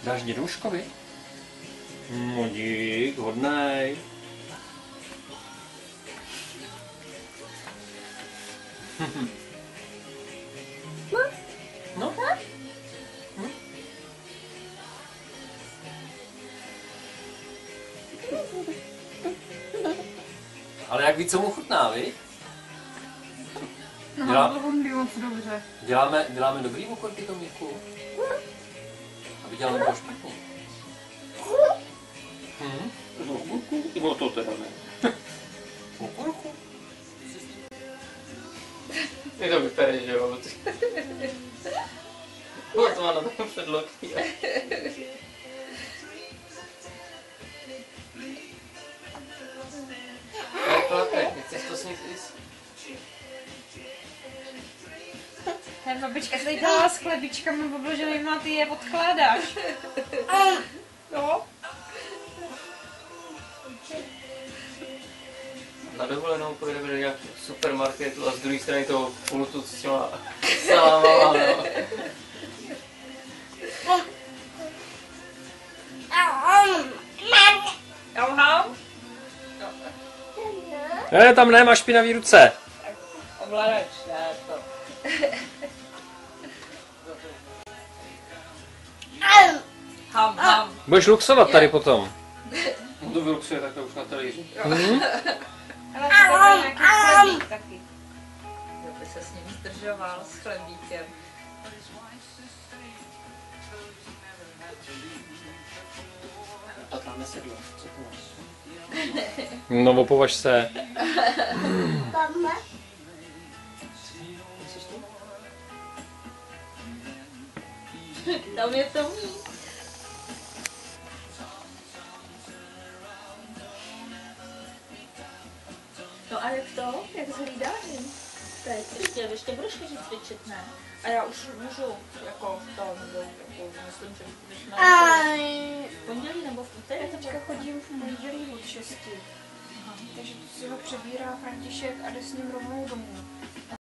Dáš dědouškovi? No dík, hodnej. No. Ale jak ví, co mu chutná, vi? Děláme dobrý okurky, Tomíku. Aby děláme to špatný. No to teda ne. Okurku? Je to vypadá, že jo? To má na tom předloktí. Chceš to sníst jíst? Ten babička se tady dala s chlebičkami obloženýma, ty je odkládáš. No. Na dovolenou pojedeme do nějakého supermarketu a z druhé strany toho pultu s těma salámama, no. Tam ne, máš špinavý ruce. Ovladač, ne to. Ham. Budeš luxovat tady potom. No to vyluxuje takhle už na talíři. Ale to je nějaký chlebík taky. Kdo by se s ním zdržoval, s chlebíkem. A tam nesedlo, co to máš? No, opovaž se. Tam je to. No a jak to? Jak s hlídáním? Teď ještě budeš chodit cvičit, ne? A já už můžu, jako to, nebo jako, myslím, že když jsme v pondělí nebo v úterý? Já teďka chodím v pondělí od 6. Takže to si ho přebírá František a jde s ním rovnou domů.